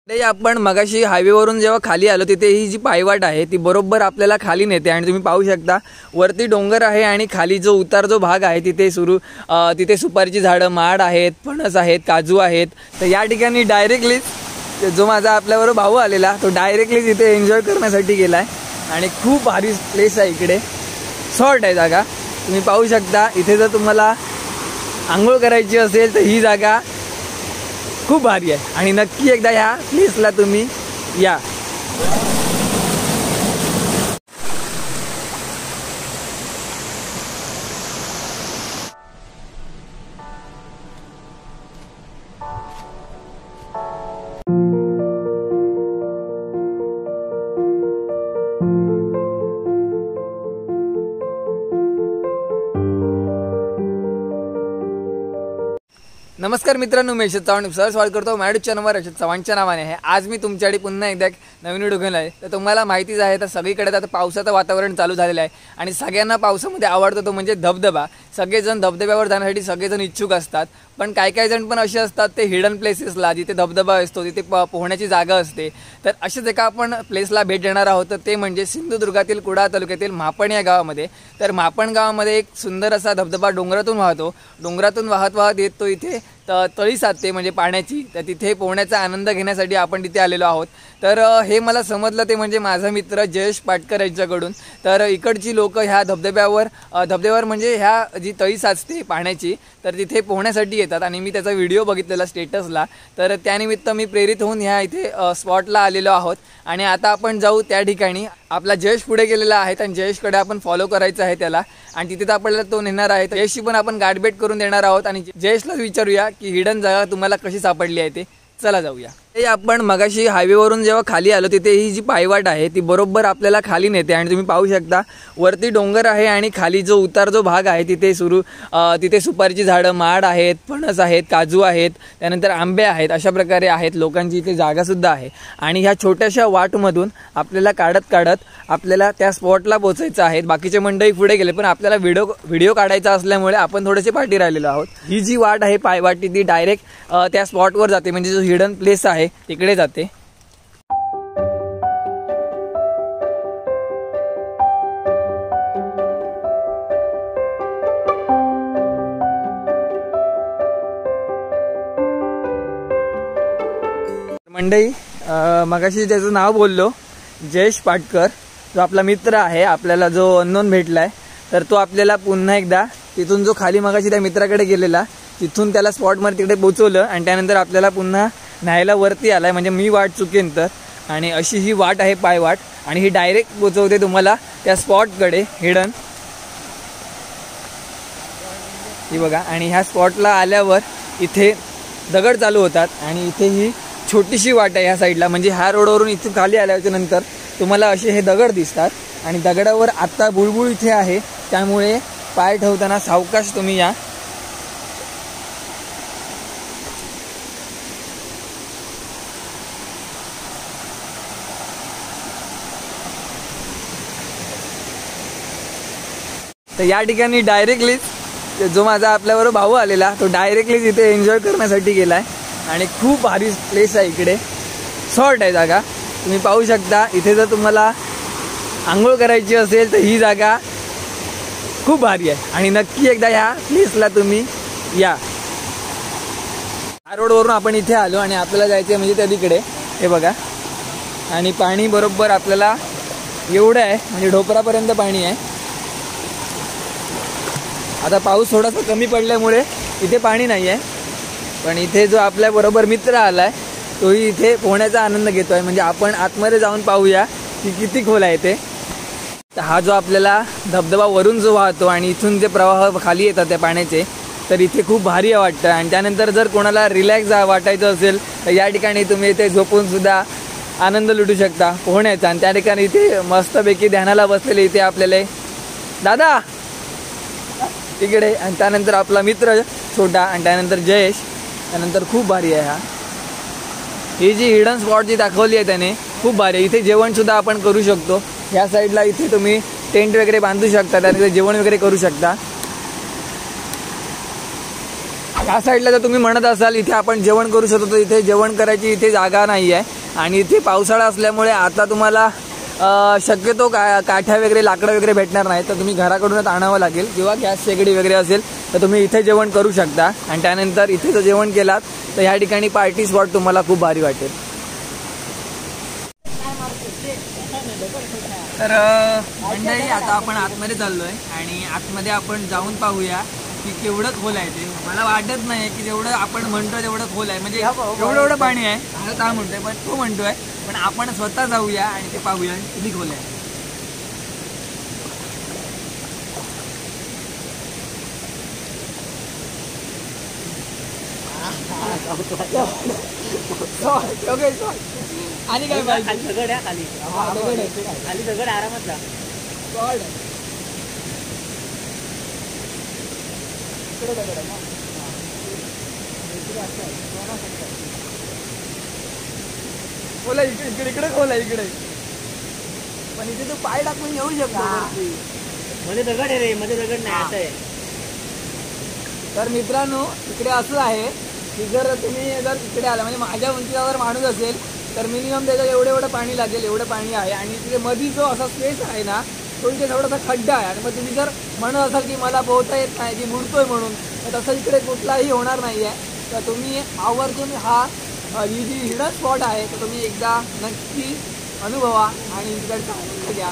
आपण मगाशी हायवेवरून जेव्हा खाली आलो तिथे ही जी पायवाट आहे ती बरोबर आपल्याला खाली नेते आणि तुम्ही पाहू शकता वरती डोंगर आहे आणि खाली जो उतार जो भाग आहे तिथे सुपारीची झाडं, माड आहेत, फणस आहेत, काजू आहेत। तर या ठिकाणी डायरेक्टली जो माझा आपल्याबरोबर भाऊ आलेला तो डायरेक्टली इथे एन्जॉय करण्यासाठी गेलाय आणि खूप भारी प्लेस आहे। इकडे शॉर्ट आहे जागा, तुम्ही पाहू शकता। इथे जर तुम्हाला आंघोळ करायची असेल तर ही जागा खूप भारी आहे आणि नक्की एकदा ह्या प्लेसला तुम्ही या। नमस्कार मित्रांनो, मी रजत चव्हाण स्वागत करतो माझ्या चॅनलवर रजत चव्हाणच्या नावाने आहे। आज मी तुमच्यासाठी पुन्हा एकदा नवीन व्हिडिओ घेऊन आहे। तर तुम्हाला माहितीच आहे तर सगळीकडे आता पावसाचं वातावरण चालू झालेलं आहे आणि सगळ्यांना पावसामध्ये आवडतो तो म्हणजे धबधबा। सगळेजण धबधब्यावर जाण्यासाठी सगळेजण इच्छुक असतात, पण काही जण पण असे असतात ते हिडन प्लेसेसला जिथे धबधबा असतो तिथे पोहण्याची जागा असते। तर अशाच एका आपण प्लेसला भेट देणार आहोत, तर ते म्हणजे सिंधुदुर्गातील कुडाळ तालुक्यातील मापण या गावामध्ये। तर मापण गावामध्ये एक सुंदर असा धबधबा डोंगरातून वाहतो, डोंगरातून वाहत येतो इथे तळी साधते म्हणजे पाण्याची। तर तिथे पोहण्याचा आनंद घेण्यासाठी आपण तिथे आलेलो आहोत। तर हे मला समजलं ते म्हणजे माझा मित्र जयेश पाटकर यांच्याकडून। तर इकडची लोक ह्या धबधब्यावर म्हणजे ह्या जी तळी साचते पाण्याची तर तिथे पोहण्यासाठी येतात आणि मी त्याचा व्हिडिओ बघितलेला स्टेटसला। तर त्यानिमित्त मी प्रेरित होऊन ह्या इथे स्पॉटला आलेलो आहोत आणि आता आपण जाऊ त्या ठिकाणी। आपला जयेश पुढे गेलेला आहे आणि जयेशकडे आपण फॉलो करायचं आहे त्याला आणि तिथे आपल्याला तो नेणार आहे। तर जयेशशी पण आपण गाठभेट करून देणार आहोत आणि जयेशला विचारूया की हिडन जागा तुम्हाला कशी सापडली आहे ते। चला जाऊया। आपण मगाशी हायवेवरून जेव्हा खाली आलो तिथे ही जी पायवाट आहे ती बरोबर आपल्याला खाली नेते आणि तुम्ही पाहू शकता वरती डोंगर आहे आणि खाली जो उतार जो भाग आहे तिथे सुपारीची झाडं, माड आहेत, फणस आहेत, काजू आहेत, त्यानंतर आंबे आहेत, अशा प्रकारे आहेत। लोकांची इथे जागा सुद्धा आहे आणि ह्या छोट्याशा वाटमधून आपल्याला काढत आपल्याला त्या स्पॉटला पोहोचायचं आहे। बाकीचे मंडळी पुढे गेले पण आपल्याला व्हिडिओ काढायचा असल्यामुळे आपण थोडेसे पाठी राहिलेलो आहोत। ही जी वाट आहे पायवाट ती डायरेक्ट त्या स्पॉटवर जाते म्हणजे जो हिडन प्लेस आहे तिकडे जाते। मंडळी मगाशी त्याचं नाव बोललो, जयेश पाटकर, जो आपला मित्र आहे, आपल्याला जो अननोन भेटलाय। तर तो आपल्याला पुन्हा एकदा तिथून जो खाली मगाशी त्या मित्राकडे गेलेला तिथून त्याला स्पॉटमध्ये तिकडे पोहोचवलं आणि त्यानंतर आपल्याला पुन्हा न्यायला वरती आलाय म्हणजे मी वाट चुकेन तर। आणि अशी ही वाट आहे पायवाट आणि ही डायरेक्ट पोहोचवते तुम्हाला त्या स्पॉटकडे हिडन, ही बघा। आणि ह्या स्पॉटला आल्यावर इथे दगड चालू होतात आणि इथे ही छोटीशी वाट आहे ह्या साईडला म्हणजे ह्या रोडवरून इथून खाली आल्याच्या नंतर तुम्हाला असे हे दगड दिसतात आणि दगडावर आत्ता बुळबुळ इथे आहे, त्यामुळे पाय ठेवताना सावकाश तुम्ही या। तर या ठिकाणी डायरेक्टली जो माझा आपल्याबरोबर भाऊ आलेला तो डायरेक्टली इथे एन्जॉय करण्यासाठी गेलाय आणि खूप भारी प्लेस आहे। इकडे शॉर्ट आहे जागा, तुम्ही पाहू शकता। इथे जर तुम्हाला आंघोळ करायची असेल तर ही जागा खूप भारी आहे आणि नक्की एकदा ह्या प्लेसला तुम्ही या। हा रोडवरून आपण इथे आलो आणि आपल्याला जायचं म्हणजे त्या तिकडे हे बघा आणि पाणी बरोबर आपल्याला एवढं आहे म्हणजे ढोपरापर्यंत पाणी आहे। आता पाऊस थोडासा कमी पडल्यामुळे इथे पाणी नाही आहे, पण इथे जो आपल्या बरोबर मित्र आलाय तोही इथे पोहण्याचा आनंद घेतोय म्हणजे आपण आतमध्ये जाऊन पाहूया की किती खोल आहे ते। तर हा जो आपल्याला धबधबा वरून जो वाहतो आणि इथून जे प्रवाह खाली येतात त्या पाण्याचे तर इथे खूप भारी वाटतं। आणि त्यानंतर जर कोणाला रिलॅक्स वाटायचं असेल तर या ठिकाणी तुम्ही इथे झोपून सुद्धा आनंद लुटू शकता पोहण्याचा। आणि त्या ठिकाणी इथे मस्तपैकी ध्यानाला बसलेले इथे आपल्याला दादा तिकडे आणि त्यानंतर आपला मित्र छोटा आणि त्यानंतर जयेश, त्यानंतर खूप भारी आहे हा। ही जी हिडन स्पॉट जी दाखवली आहे त्याने खूप भारी आहे। इथे जेवण सुद्धा आपण करू शकतो, ह्या साईडला इथे तुम्ही टेंट वगैरे बांधू शकता, त्यानंतर जेवण वगैरे करू शकता। या साईडला जर तुम्ही म्हणत असाल इथे आपण जेवण करू शकतो, तर इथे जेवण करायची इथे जागा नाही आहे आणि इथे पावसाळा असल्यामुळे आता तुम्हाला शक्यतो काठ्या वगैरे लाकडं वगैरे भेटणार नाही, तर तुम्ही घराकडूनच आणावं लागेल किंवा गॅस शेगडी वगैरे असेल तर तुम्ही इथे जेवण करू शकता. आणि त्यानंतर इथे जर जेवण केलात तर ह्या ठिकाणी पार्टी स्पॉट तुम्हाला खूप भारी वाटेल. तर मंडळी आता आपण आतमध्ये चाललोय आणि आतमध्ये आपण जाऊन पाहूया की केवढं खोल आहे ते. मला वाटत नाही की जेवढं आपण म्हणतोय तेवढं खोल आहे, म्हणजे एवढं पाणी आहे असं का म्हणतोय, पण तो म्हणतोय. पण आपण स्वतः जाऊया आणि ते पाहूया किती खोल आहे. आणि काय पाहिजे दगड आहे खाली, खाली दगड आरामात जा. खोला इकडे इकडे खोला इकडे, पण इथे तू पाय टाकून येऊ शकतो. मध्ये दगड आहे रे, मध्ये दगड नाही असं आहे. तर मित्रांनो इकडे असं आहे की जर तुम्ही जर इकडे आला म्हणजे माझ्या उंचीवर माणूस असेल तर मिनिमम त्याच्यात एवढं पाणी लागेल, एवढं पाणी आहे. आणि तिथे मध्ये जो असा स्पेस आहे ना तो इथे थोडासा खड्डा आहे. आणि मग तुम्ही जर म्हणत असाल की मला पोहता येत नाही की बुडतोय म्हणून, तर तसं इकडे कुठलाही होणार नाही आहे. तर तुम्ही आवर्जून ही जी हिडन स्पॉट आहे तर तुम्ही एकदा नक्की अनुभवा आणि इकडचा आनंद घ्या.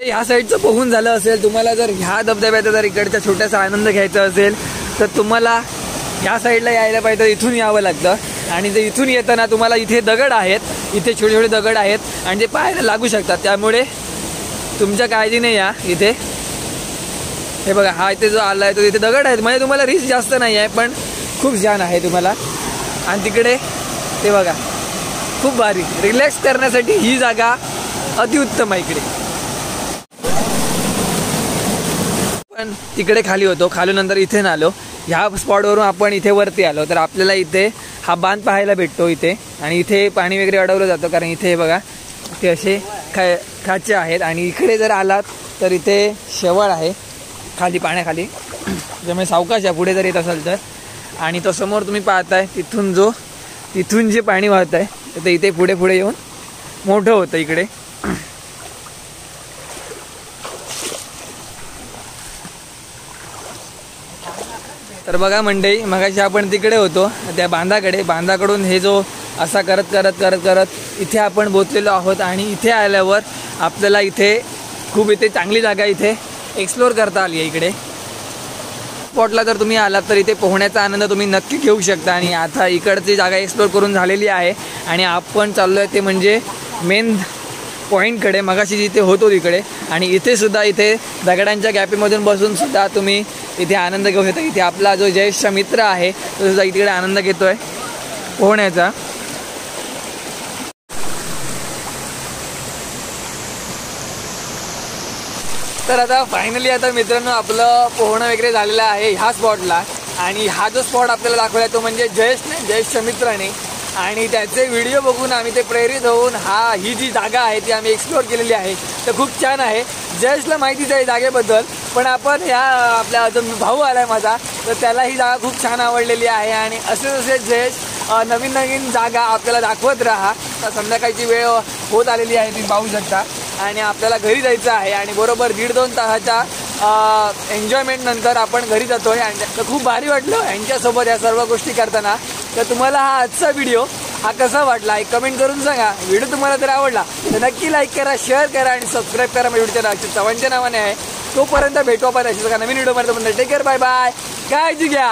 ह्या साईडचं पोहून झालं असेल, तुम्हाला जर ह्या धबधब्याचा जर इकडचा छोटासा आनंद घ्यायचा असेल तर तुम्हाला ह्या साईडला यायला पाहिजे, इथून यावं लागतं. आणि जर इथून येताना तुम्हाला इथे दगड आहेत, इथे छोटे छोटे दगड आहेत आणि ते पायाला लागू शकतात, त्यामुळे तुमच्या काळजीने या. इथे हे बघा, हा इथे जो आला आहे तो इथे दगड आहेत, म्हणजे तुम्हाला रिस्क जास्त नाही आहे पण खूप छान आहे तुम्हाला. आणि तिकडे ते बघा खूप भारी रिलॅक्स करण्यासाठी ही जागा अतिउत्तम आहे इकडे. पण तिकडे खाली होतो, खालून नंतर इथे आलो. ह्या स्पॉटवरून आपण इथे वरती आलो तर आपल्याला इथे हा बांध पाहायला भेटतो इथे. आणि इथे पाणी वगैरे अडवलं जातं कारण इथे बघा ते असे खाचे आहेत. आणि इकडे जर आलात तर इथे शेवाळ आहे खाली पाण्याखाली, त्यामुळे सावकाश आहे पुढे जर येत असाल तर. आणि तो समोर तुम्ही पाहताय तिथून जे पाणी वाहत आहे ते इथे पुढे पुढे येऊन मोठं होतं इकडे. तर बघा मंडळी, मगाशी आपण तिकडे होतो त्या बांधाकडून हे जो असा करत करत करत करत इथे आपण पोहोचलेलो आहोत. आणि इथे आल्यावर आपल्याला इथे चांगली जागा इथे एक्सप्लोर करता आली आहे. इकडे स्पॉटला जर तुम्ही आलात तर इथे पोहण्याचा आनंद तुम्ही नक्की घेऊ शकता. आणि आता इकडची जागा एक्सप्लोर करून झालेली आहे आणि आपण चाललो आहे ते म्हणजे मेन पॉईंटकडे, मगाशी जिथे होतो तिकडे. आणि इथे सुद्धा इथे दगडांच्या गॅपीमधून बसून सुद्धा तुम्ही इथे आनंद घेऊ शकता. इथे आपला जो ज्येष्ठ मित्र आहे तो सुद्धा इकडे आनंद घेतोय पोहण्याचा. तर आता फायनली आता मित्रांनो आपलं पोहणं वगैरे झालेलं आहे ह्या स्पॉटला. आणि हा जो स्पॉट आपल्याला दाखवला तो म्हणजे ज्येष्ठ मित्राने. आणि त्याचे व्हिडिओ बघून आम्ही ते प्रेरित होऊन ही जी जागा आहे ती आम्ही एक्सप्लोर केलेली आहे. तर खूप छान आहे. जयेशला माहितीच आहे जागेबद्दल, पण आपण आपला जो भाऊ आलाय माझा तर त्याला ही जागा खूप छान आवडलेली आहे. आणि असे जयेश नवीन जागा आपल्याला दाखवत राहा. तर संध्याकाळची वेळ होत आलेली आहे, तुम्ही पाहू शकता. आणि आपल्याला घरी जायचं आहे आणि बरोबर 1.5-2 तासाच्या एन्जॉयमेंट नंतर आपण घरी जातोय. आणि तर खूप भारी वाटलं यांच्यासोबत या सर्व गोष्टी करताना. तर तुम्हाला आजचा व्हिडिओ कसा वाटला एक कमेंट करून सांगा. व्हिडिओ तुम्हाला जर आवडला तर नक्की लाईक करा, शेअर करा आणि सबस्क्राईब करा. माझ्या व्हिडिओ रक्षित चव्हाणच्या नावाने आहे. तोपर्यंत भेटू आपण अशीच नवीन व्हिडिओ मध्ये. टेक केअर, बाय बाय, काळजी घ्या.